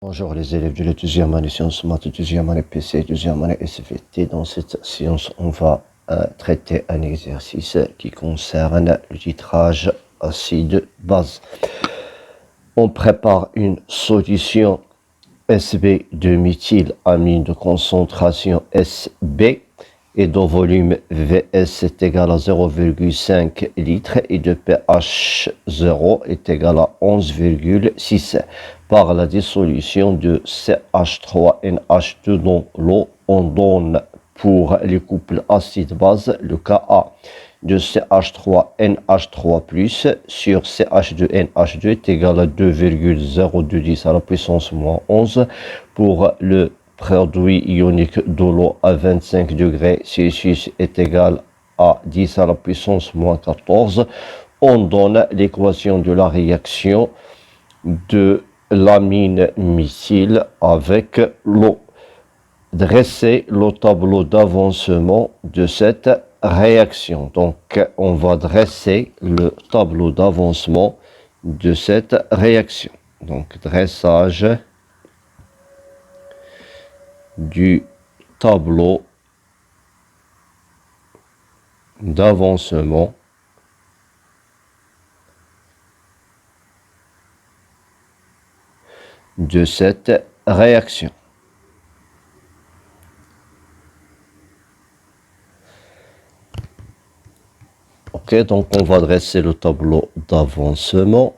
Bonjour les élèves de la deuxième année sciences maths, deuxième année PC, deuxième année SVT. Dans cette séance, on va traiter un exercice qui concerne le titrage acide-base. On prépare une solution SB de méthylamine de concentration SB et de volume VS est égal à 0,5 litres et de pH 0 est égal à 11,6. Par la dissolution de CH3NH2 dans l'eau, on donne pour les couples acide-base le Ka de CH3NH3+, sur CH2NH2 est égal à 2,0210 à la puissance moins 11. Pour le produit ionique de l'eau à 25 degrés Celsius est égal à 10 à la puissance moins 14. On donne l'équation de la réaction de l'amine méthyle avec l'eau. Dresser le tableau d'avancement de cette réaction. Donc, on va dresser le tableau d'avancement de cette réaction. Donc, dressage du tableau d'avancement de cette réaction. Ok, donc on va dresser le tableau d'avancement.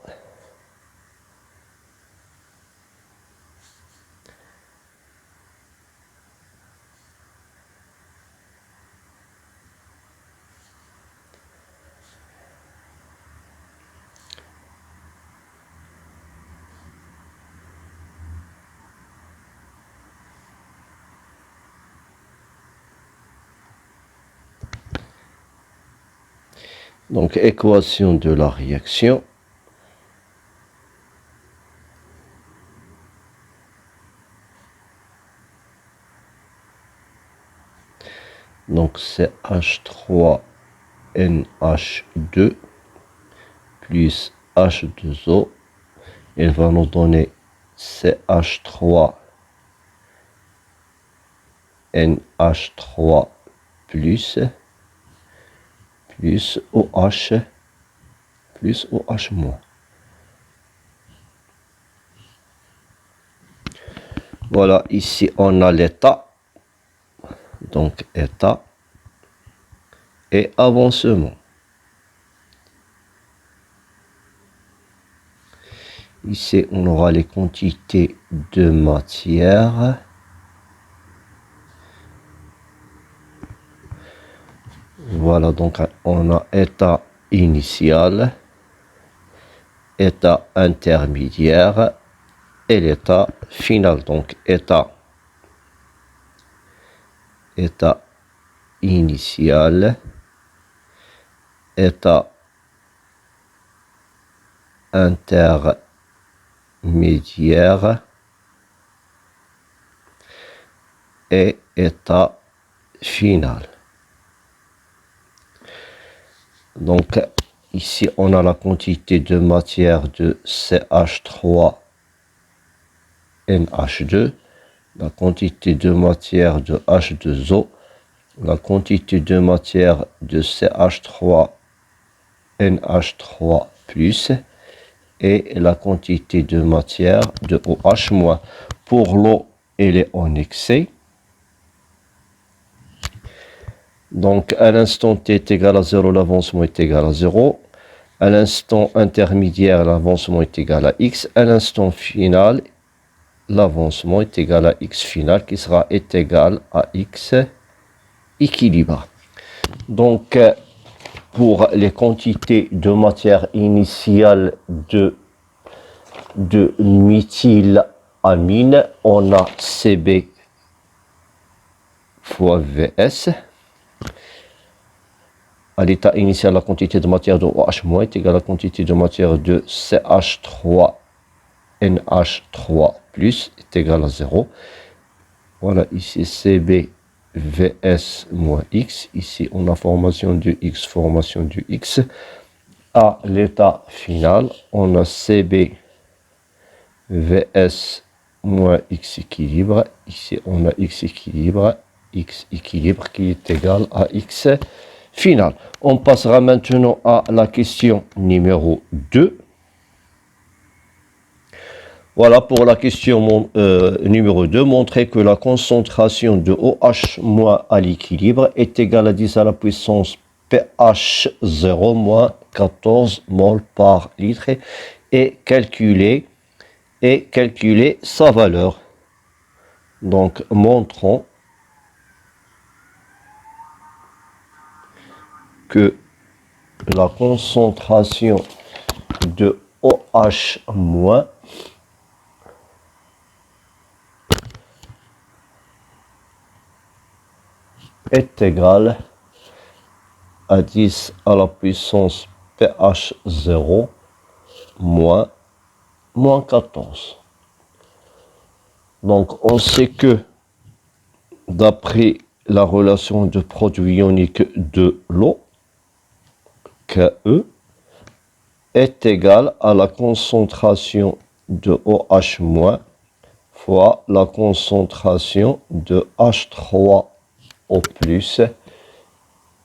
Donc, équation de la réaction. Donc, CH3NH2 plus H2O. Il va nous donner CH3NH3 plus OH plus OH moins. Voilà, ici on a l'état, donc état et avancement. Ici on aura les quantités de matière. Voilà, donc on a état initial, état intermédiaire et l'état final. Donc état initial, état intermédiaire et état final. Donc, ici, on a la quantité de matière de CH3NH2, la quantité de matière de H2O, la quantité de matière de CH3NH3+, et la quantité de matière de OH-. Pour l'eau, elle est en excès. Donc, à l'instant t est égal à 0, l'avancement est égal à 0. À l'instant intermédiaire, l'avancement est égal à x. À l'instant final, l'avancement est égal à x final, qui sera égal à x équilibre. Donc, pour les quantités de matière initiale de méthylamine, on a Cb fois Vs. À l'état initial, la quantité de matière de OH- est égale à la quantité de matière de CH3NH3+, est égale à 0. Voilà, ici Cb Vs moins x. Ici, on a formation de x, formation de x. À l'état final, on a Cb Vs moins x équilibre. Ici, on a x équilibre qui est égal à x final. On passera maintenant à la question numéro 2. Voilà pour la question numéro 2. Montrer que la concentration de OH- à l'équilibre est égale à 10 à la puissance pH 0 moins 14 mol par litre et calculer sa valeur. Donc, montrons que la concentration de OH- est égale à 10 à la puissance pH 0 moins 14. Donc, on sait que d'après la relation de produit ionique de l'eau, KE est égal à la concentration de OH- fois la concentration de H3O+,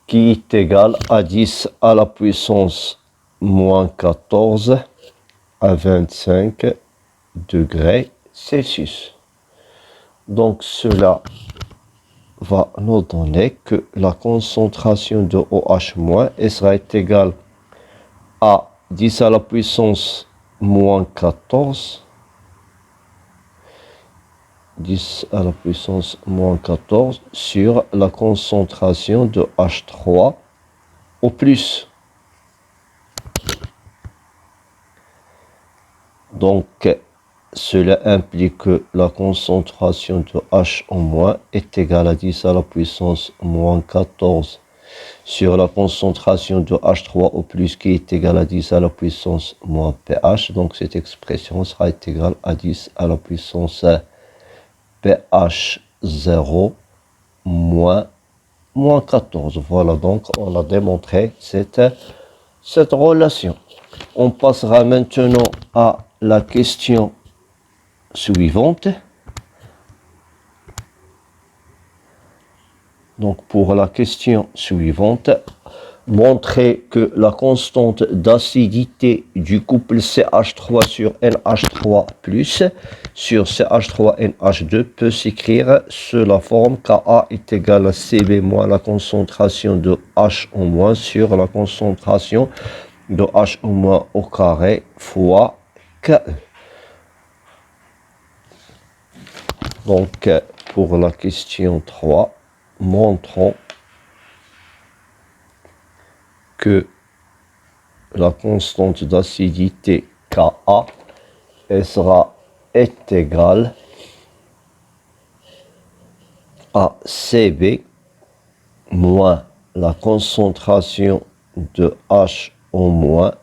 qui est égal à 10 à la puissance moins 14 à 25 degrés Celsius. Donc cela va nous donner que la concentration de OH- sera égale à 10 à la puissance moins 14, 10 à la puissance moins 14 sur la concentration de H3 au plus. Donc, cela implique que la concentration de H- est égale à 10 à la puissance moins 14 sur la concentration de H3O+, qui est égale à 10 à la puissance moins pH. Donc, cette expression sera égale à 10 à la puissance pH 0 moins 14. Voilà, donc on a démontré cette relation. On passera maintenant à la question suivante. Donc pour la question suivante, montrer que la constante d'acidité du couple CH3 sur NH3+ sur CH3NH2 peut s'écrire sous la forme Ka est égal à Cb moins la concentration de H en moins sur la concentration de H au moins au carré fois Ke. Donc pour la question 3, montrons que la constante d'acidité Ka est égale à Cb moins la concentration de H en moins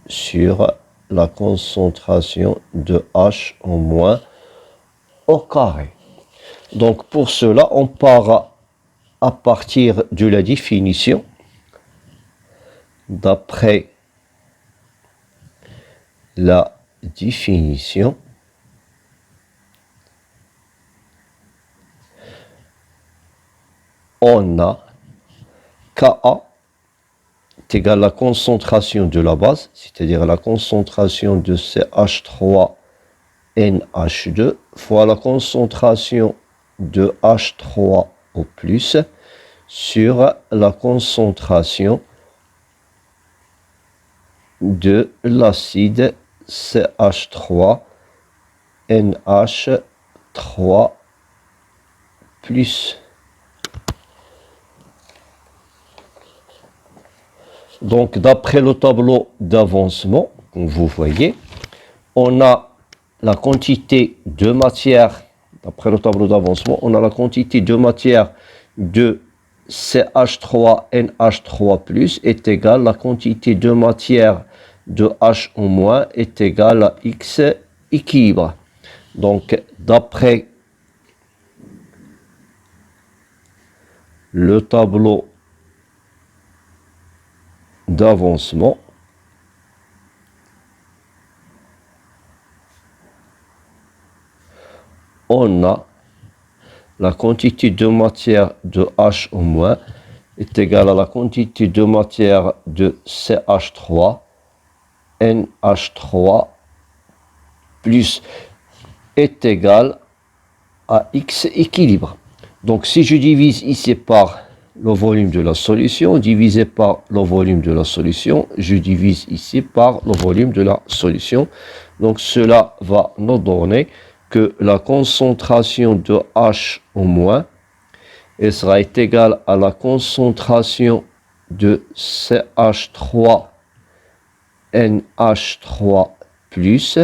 sur la concentration de H en moins au carré. Donc pour cela, on part à partir de la définition. D'après la définition, on a Ka est égal à la concentration de la base, c'est-à-dire la concentration de CH3NH2 fois la concentration de H3O+, sur la concentration de l'acide CH3NH3+. Donc, d'après le tableau d'avancement, comme vous voyez, on a la quantité de matière, d'après le tableau d'avancement, on a la quantité de matière de CH3NH3+ est égale à la quantité de matière de H en moins est égale à X équilibre. Donc, d'après le tableau d'avancement, on a la quantité de matière de H au moins est égale à la quantité de matière de CH3, NH3 plus est égal à X équilibre. Donc si je divise ici par le volume de la solution, divisé par le volume de la solution, je divise ici par le volume de la solution. Donc cela va nous donner que la concentration de H au moins sera égale à la concentration de CH3 NH3 plus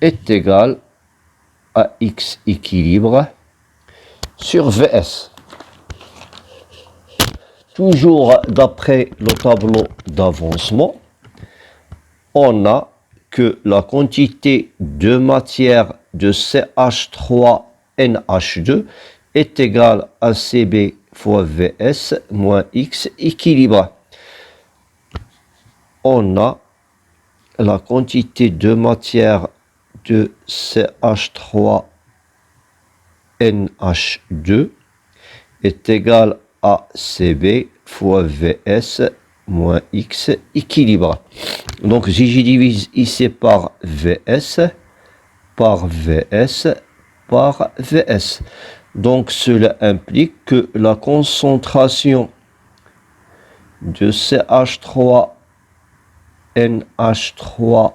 est égale à X équilibre sur Vs. Toujours d'après le tableau d'avancement, on a que la quantité de matière de CH3NH2 est égale à Cb fois Vs moins X équilibre. On a la quantité de matière de CH3NH2 est égale à Cb fois Vs moins X équilibre. Donc si je divise ici par Vs, par Vs, par Vs. Donc cela implique que la concentration de CH3NH3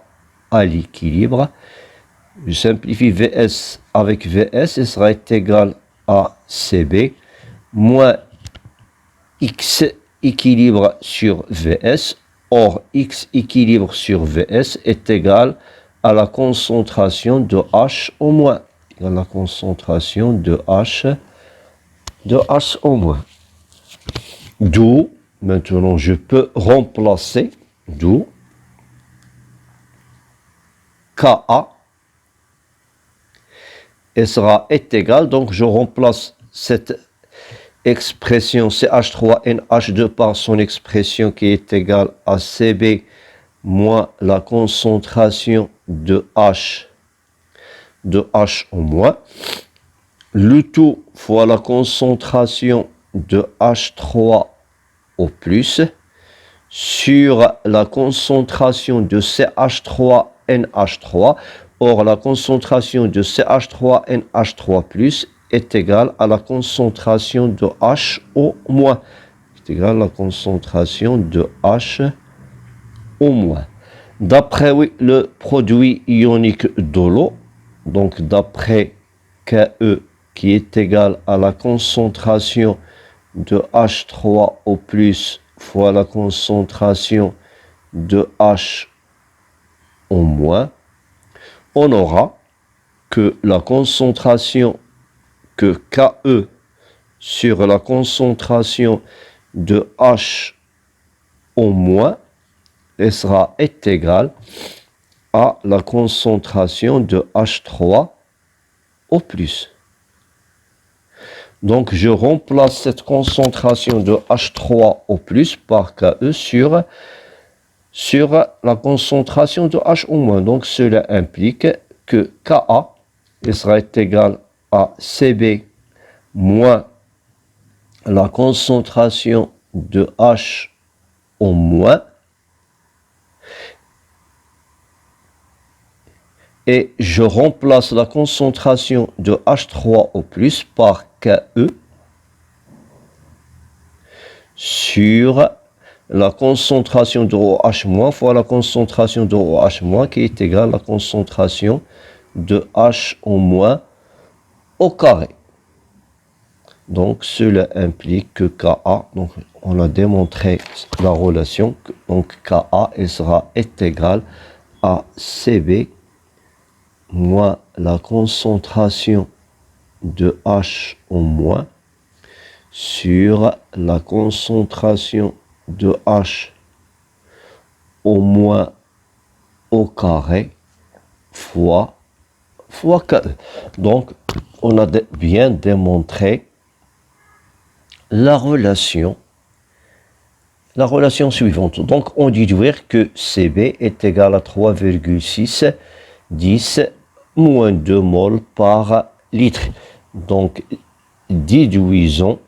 à l'équilibre, je simplifie Vs avec Vs, il sera égal à Cb moins X équilibre sur Vs. Or, X équilibre sur Vs est égal à la concentration de H au moins. À la concentration de H au moins. D'où, maintenant, je peux remplacer, d'où Ka et sera égal, donc je remplace cette expression CH3NH2 par son expression qui est égale à Cb moins la concentration de H au moins. Le tout fois la concentration de H3 au plus sur la concentration de CH3NH3. Or, la concentration de CH3NH3 plus est égale à la concentration de H au moins. C'est égal à la concentration de H au moins. D'après le produit ionique de l'eau, donc d'après Ke qui est égal à la concentration de H3 au plus fois la concentration de H au moins, on aura que la concentration que Ke sur la concentration de H au moins sera égale à la concentration de H3 au plus. Donc je remplace cette concentration de H3 au plus par Ke sur la concentration de H au moins. Donc cela implique que Ka sera égal à Cb moins la concentration de H au moins. Et je remplace la concentration de H3 au plus par Ke sur la concentration de OH- fois la concentration de OH- qui est égale à la concentration de H au moins au carré. Donc cela implique que Ka, donc on a démontré la relation, donc Ka sera égal à Cb moins la concentration de H au moins sur la concentration de H au moins au carré fois Ke. Donc on a bien démontré la relation suivante. Donc on déduire que Cb est égal à 3,6 10 moins 2 mol par litre. Donc, déduisons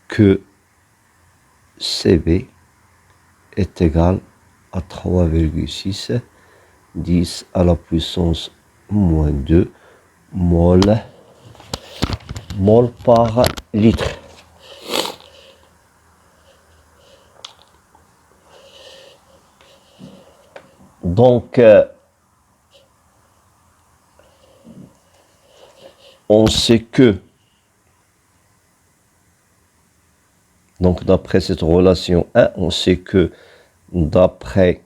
que Cb est égal à 3,6 10 à la puissance moins 2 mol par litre. Donc, on sait que, donc d'après cette relation 1, on sait que d'après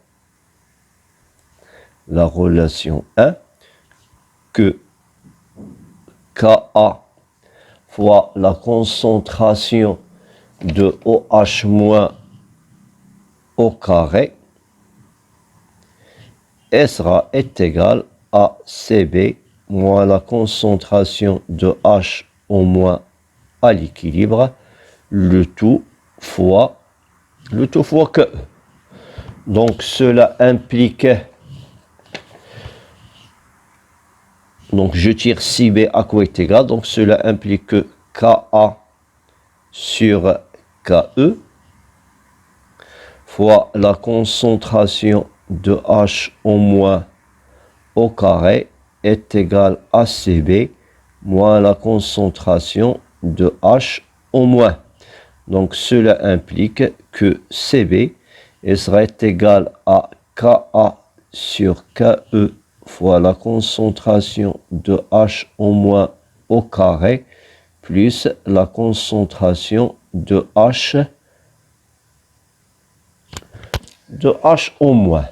la relation 1, que Ka fois la concentration de OH moins au carré sera est égal à Cb moins la concentration de H au moins à l'équilibre, le tout fois que. Donc cela implique, donc je tire Cb à quoi est égal, donc cela implique que Ka sur Ke fois la concentration de H au moins au carré est égal à Cb moins la concentration de H au moins. Donc cela implique que Cb sera égal à Ka sur Ke fois la concentration de H au moins au carré plus la concentration de H au moins.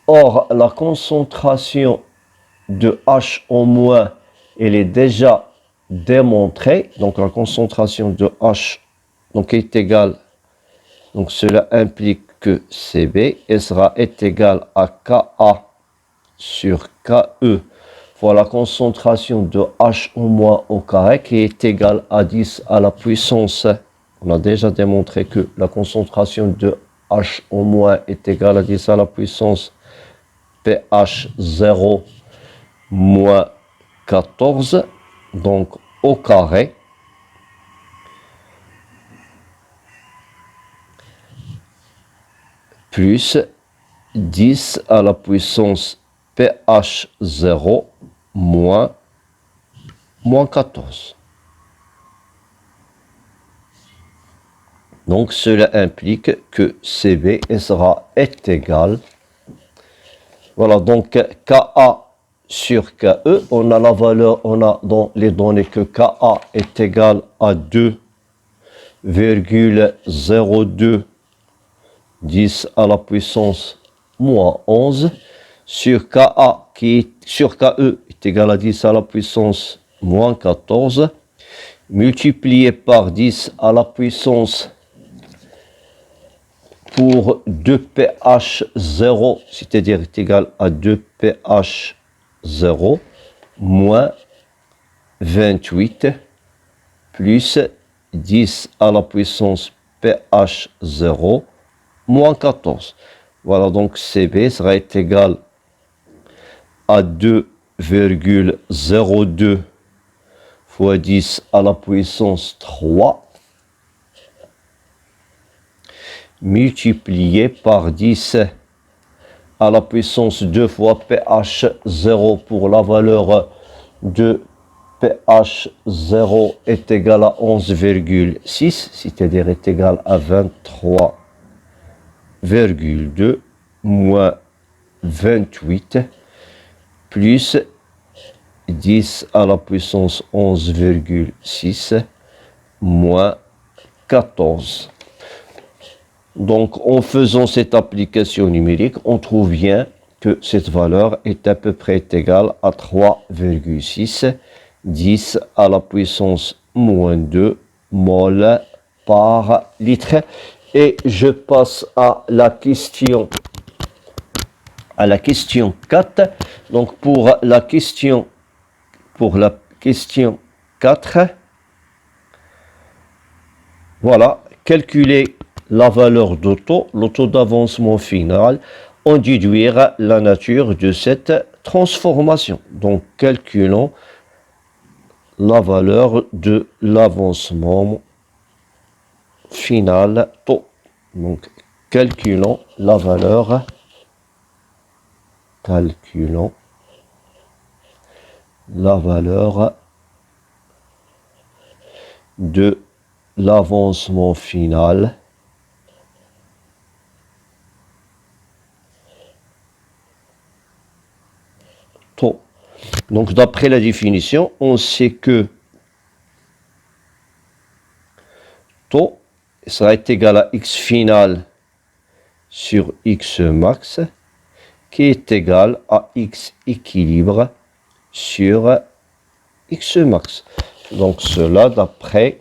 Or, la concentration de H au moins, elle est déjà démontrée. Donc, la concentration de H donc, est égale, donc cela implique que Cb est égal à Ka sur Ke fois la concentration de H au moins au carré qui est égale à 10 à la puissance. On a déjà démontré que la concentration de H au moins est égale à 10 à la puissance pH 0 moins 14, donc au carré, plus 10 à la puissance pH 0 moins 14. Donc cela implique que Cb est égal. Voilà, donc Ka sur Ke, on a la valeur, on a dans les données que Ka est égal à 2,02 10 à la puissance moins 11 sur Ka sur Ke est égal à 10 à la puissance moins 14 multiplié par 10 à la puissance pour 2 pH 0, c'est-à-dire est égal à 2 pH 0 moins 28 plus 10 à la puissance pH 0 moins 14. Voilà, donc Cb sera égal à 2,02 fois 10 à la puissance 3 multiplié par 10 à la puissance 2 fois pH 0 pour la valeur de pH 0 est égal à 11,6, c'est-à-dire est égal à 23,2 moins 28 plus 10 à la puissance 11,6 moins 14. Donc, en faisant cette application numérique, on trouve bien que cette valeur est à peu près égale à 3,6 10 à la puissance moins 2 mol par litre. Et je passe à la question 4. Donc, pour la question 4, Voilà, calculer la valeur de taux, le taux d'avancement final, en déduire la nature de cette transformation. Donc, calculons la valeur de l'avancement final taux. Donc, calculons la valeur, de l'avancement final taux. Donc, d'après la définition, on sait que taux sera égal à x final sur x max, qui est égal à x équilibre sur x max. Donc, cela d'après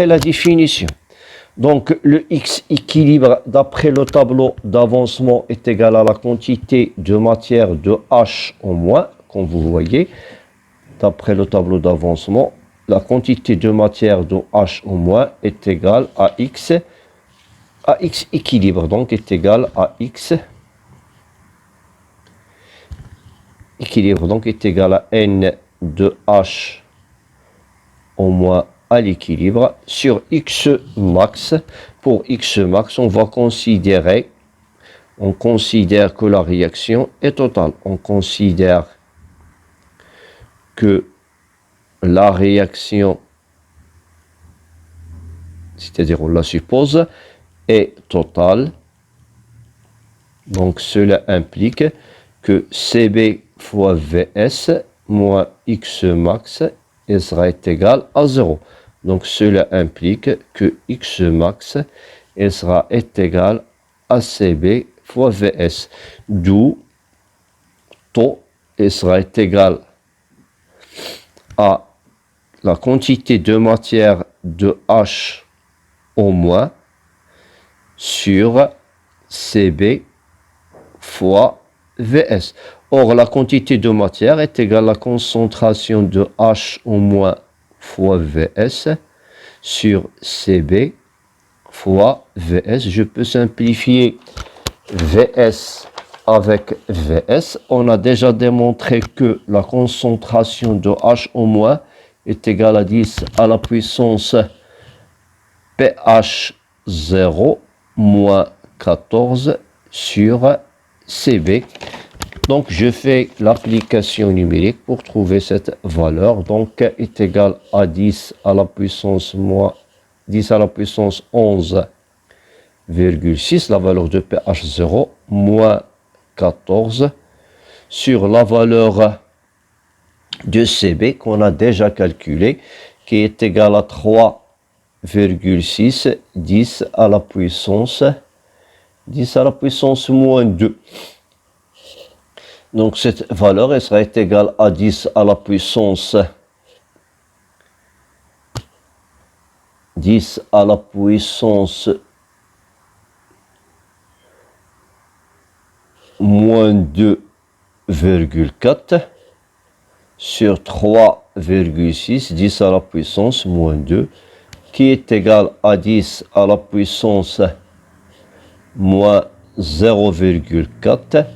la définition. Donc, le x équilibre d'après le tableau d'avancement est égal à la quantité de matière de H en moins, comme vous voyez. D'après le tableau d'avancement, la quantité de matière de H en moins est égale à x équilibre, donc est égal à x équilibre, donc est égal à n de H en moins à l'équilibre sur x max. Pour x max, on considère que la réaction est totale. On considère que la réaction, c'est-à-dire on la suppose, est totale. Donc cela implique que CB fois VS moins x max sera égal à 0. Donc cela implique que x max sera égal à CB fois VS. D'où taux sera égal à la quantité de matière de H au moins sur CB fois VS. Or, la quantité de matière est égale à la concentration de H au moins fois VS sur CB fois VS. Je peux simplifier VS avec VS. On a déjà démontré que la concentration de H au moins est égale à 10 à la puissance pH 0 moins 14 sur CB. Donc, je fais l'application numérique pour trouver cette valeur. Donc, est égal à 10 à la puissance 11,6, la valeur de pH 0, moins 14, sur la valeur de CB qu'on a déjà calculé, qui est égal à 3,6, 10 à la puissance moins 2. Donc cette valeur elle sera égale à 10 à la puissance moins 2,4 sur 3,6, 10 à la puissance moins 2, qui est égal à 10 à la puissance moins 0,4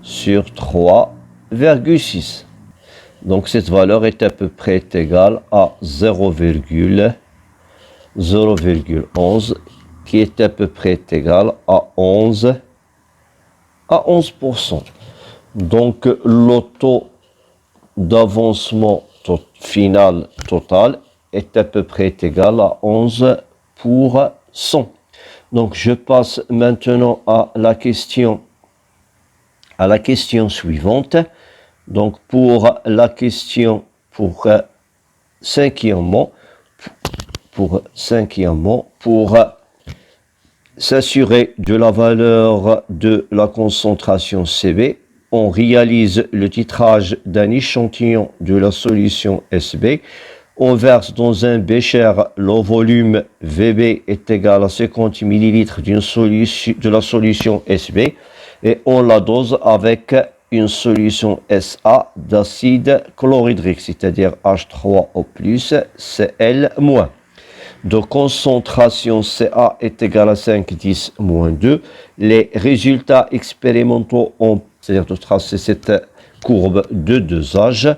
sur 3,6. Donc cette valeur est à peu près égale à 0,11, qui est à peu près égal à 11%. Donc le taux d'avancement final total est à peu près égal à 11%. Donc je passe maintenant à la question suivante. Donc pour la question cinquièmement, pour s'assurer de la valeur de la concentration CB, on réalise le titrage d'un échantillon de la solution SB. On verse dans un bécher le volume VB est égal à 50 ml de la solution SB et on la dose avec une solution SA d'acide chlorhydrique, c'est-à-dire H3O+, Cl-. de concentration Ca est égal à 5, 10, moins 2. Les résultats expérimentaux ont, c'est-à-dire de tracer cette courbe de dosage.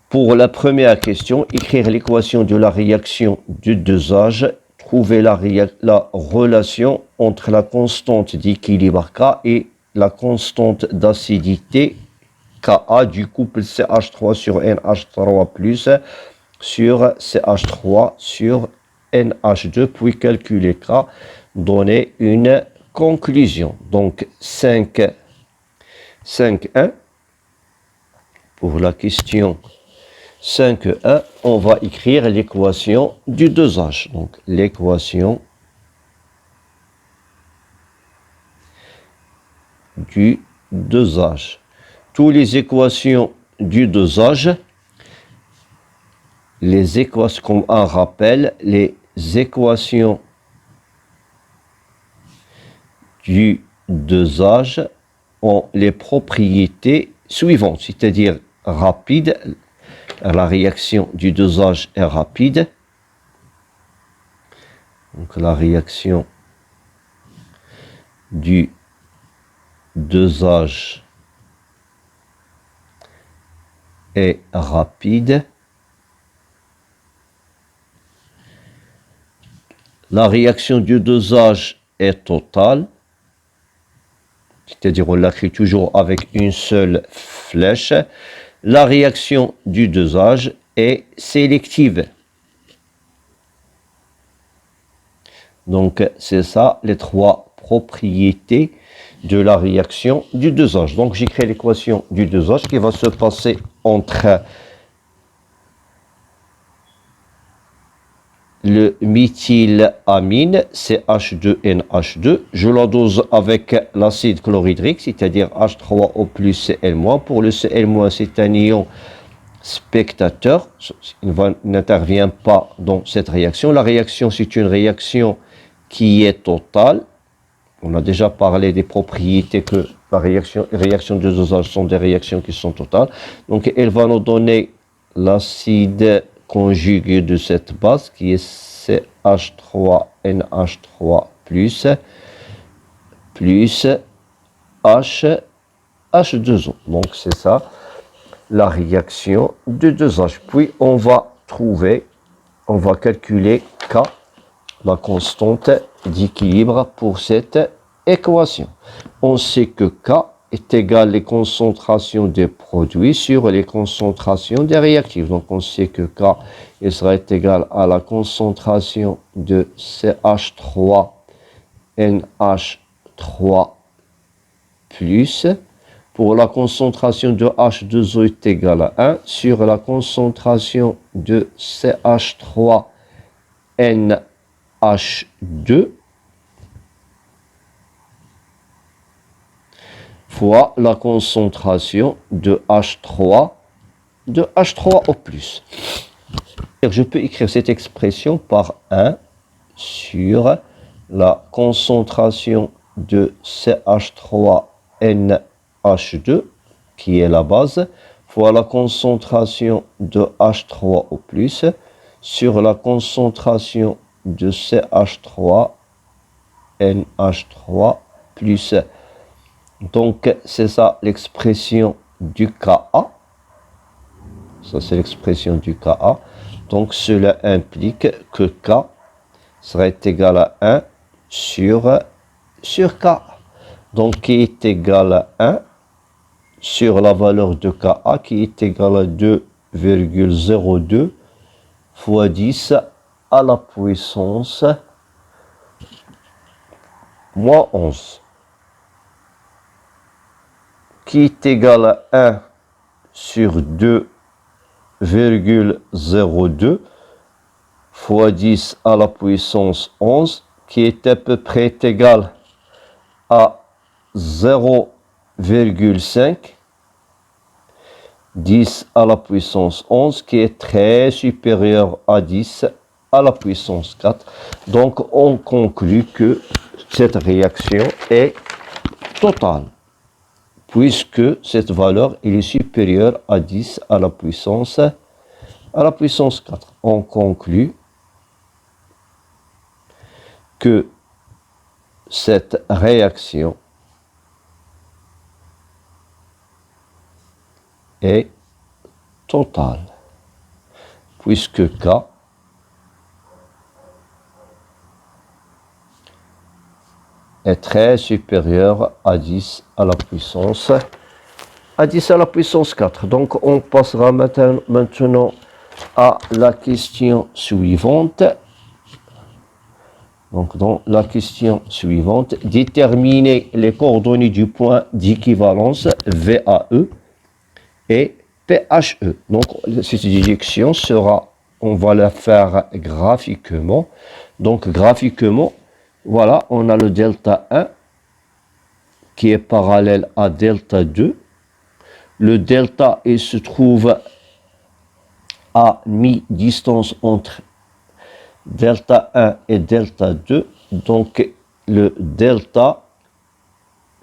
Pour la première question, écrire l'équation de la réaction de dosage. Trouver la relation entre la constante d'équilibre K et la constante d'acidité Ka du couple CH3 sur NH3+, sur CH3 sur NH2, puis calculer K, donner une conclusion. Donc 5, 1. Pour la question 5.1, on va écrire l'équation du dosage. Donc l'équation du dosage. Toutes les équations du dosage, les équations, comme un rappel, les équations du dosage ont les propriétés suivantes, c'est-à-dire rapide. La réaction du dosage est rapide. Donc la réaction du dosage est rapide. La réaction du dosage est totale. C'est-à-dire on l'écrit toujours avec une seule flèche. La réaction du dosage est sélective. Donc, c'est ça les trois propriétés de la réaction du dosage. Donc, j'écris l'équation du dosage qui va se passer entre le méthylamine, CH2NH2. Je la dose avec l'acide chlorhydrique, c'est-à-dire H3O plus Cl-. Pour le Cl-, c'est un ion spectateur. Il n'intervient pas dans cette réaction. La réaction, c'est une réaction qui est totale. On a déjà parlé des propriétés que la réaction de dosage sont des réactions qui sont totales. Donc, elle va nous donner l'acide conjugué de cette base qui est CH3NH3 plus H2O. Donc, c'est ça la réaction de dosage. Puis, on va calculer K, la constante d'équilibre pour cette équation. On sait que K est égal les concentrations des produits sur les concentrations des réactifs. Donc, on sait que K il sera égal à la concentration de CH3NH3 plus. Pour la concentration de H2O est égale à 1 sur la concentration de CH3NH2 fois la concentration de H3O+. Je peux écrire cette expression par 1 sur la concentration de CH3NH2, qui est la base, fois la concentration de H3O+, sur la concentration de CH3NH3+. Donc, c'est ça l'expression du Ka. Ça, c'est l'expression du Ka. Donc, cela implique que K serait égal à 1 sur K. Donc, qui est égal à 1 sur la valeur de Ka, qui est égal à 2,02 fois 10 à la puissance moins 11. Qui est égal à 1 sur 2,02 fois 10 à la puissance 11, qui est à peu près égal à 0,5, 10 à la puissance 11, qui est très supérieur à 10 à la puissance 4. Donc, on conclut que cette réaction est totale, puisque cette valeur est supérieure à 10 à la puissance 4. On conclut que cette réaction est totale, puisque K est très supérieur à 10 à la puissance 4. Donc on passera maintenant à la question suivante. Donc dans la question suivante, déterminer les coordonnées du point d'équivalence VAE et PHE. Donc cette déduction sera, on va la faire graphiquement. Donc graphiquement, voilà, on a le delta 1 qui est parallèle à delta 2. Le delta il se trouve à mi-distance entre delta 1 et delta 2. Donc le delta,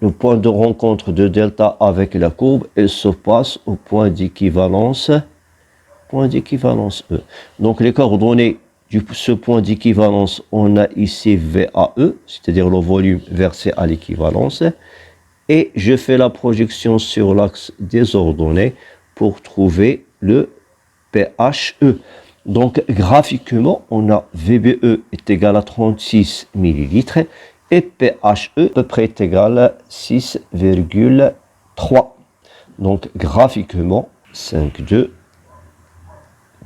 le point de rencontre de delta avec la courbe, il se passe au point d'équivalence E. Donc les coordonnées de ce point d'équivalence, on a ici VAE, c'est-à-dire le volume versé à l'équivalence. Et je fais la projection sur l'axe des ordonnées pour trouver le PHE. Donc graphiquement, on a VBE est égal à 36 ml et PHE à peu près est égal à 6,3. Donc graphiquement, 5,2,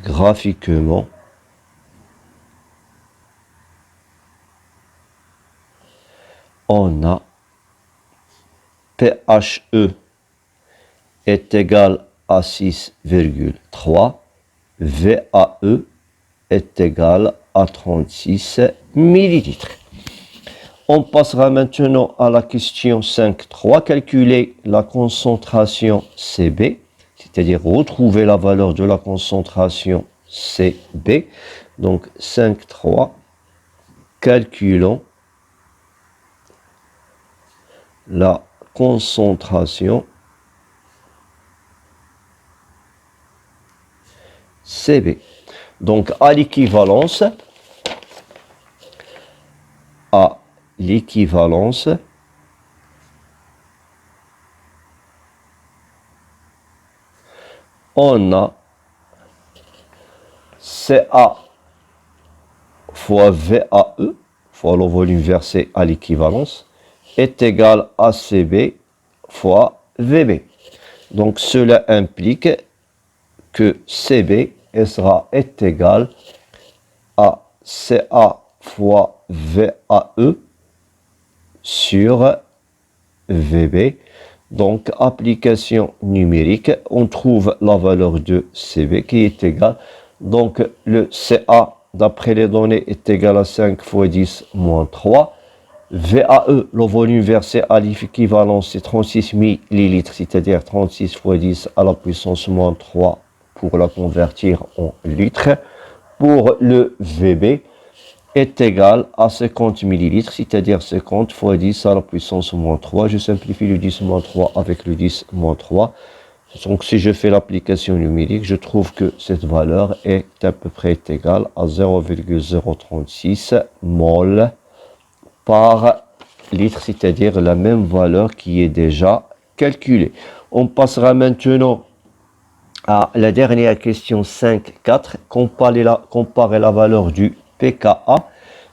graphiquement, on a PHE est égal à 6,3, VAE est égal à 36 millilitres. On passera maintenant à la question 5.3, calculer la concentration CB, c'est-à-dire retrouver la valeur de la concentration CB. Donc 5.3, calculons la concentration CB. Donc à l'équivalence, on a CA fois VAE fois le volume versé à l'équivalence est égal à CB fois VB. Donc cela implique que CB est égal à CA fois VAE sur VB. Donc application numérique, on trouve la valeur de CB qui est égale. Donc le CA d'après les données est égal à 5 fois 10 moins 3. VAE, le volume versé à l'équivalence, c'est 36 millilitres, c'est-à-dire 36 fois 10 à la puissance moins 3 pour la convertir en litres. Pour le VB est égal à 50 millilitres, c'est-à-dire 50 fois 10 à la puissance moins 3. Je simplifie le 10 moins 3 avec le 10 moins 3. Donc si je fais l'application numérique, je trouve que cette valeur est à peu près égale à 0,036 mol par litre, c'est-à-dire la même valeur qui est déjà calculée. On passera maintenant à la dernière question 5.4. Comparer la valeur du pKa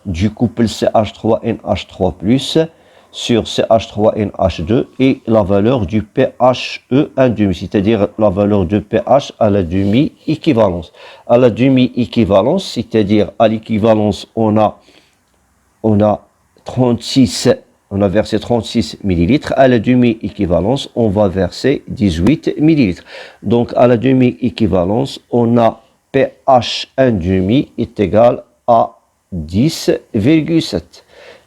du couple CH3NH3+, sur CH3NH2 et la valeur du PHE 1,5, c'est-à-dire la valeur de pH à la demi-équivalence. À la demi-équivalence, c'est-à-dire à l'équivalence, on a versé 36 millilitres. À la demi-équivalence, on va verser 18 millilitres. Donc, à la demi-équivalence, on a pH 1,5 est égal à 10,7.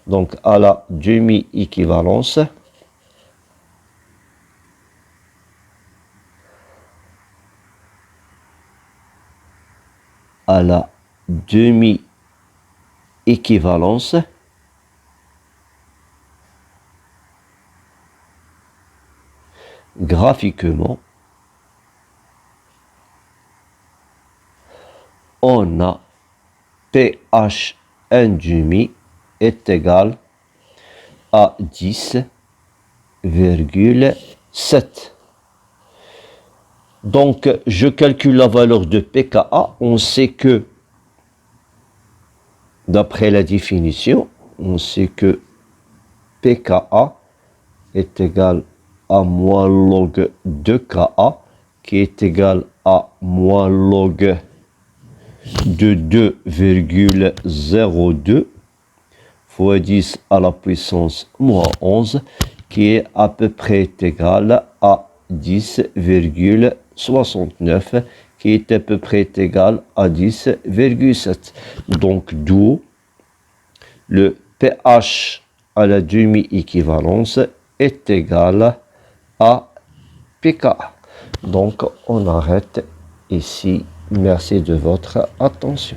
Donc, à la demi-équivalence, graphiquement, on a pH 1,5 est égal à 10,7. Donc, je calcule la valeur de pKa. On sait que, d'après la définition, on sait que pKa est égal à moins log de Ka, qui est égal à moins log de 2,02 fois 10 à la puissance moins 11, qui est à peu près égal à 10,69, qui est à peu près égal à 10,7. Donc, d'où le pH à la demi-équivalence est égal à pKa. Donc, on arrête ici. Merci de votre attention.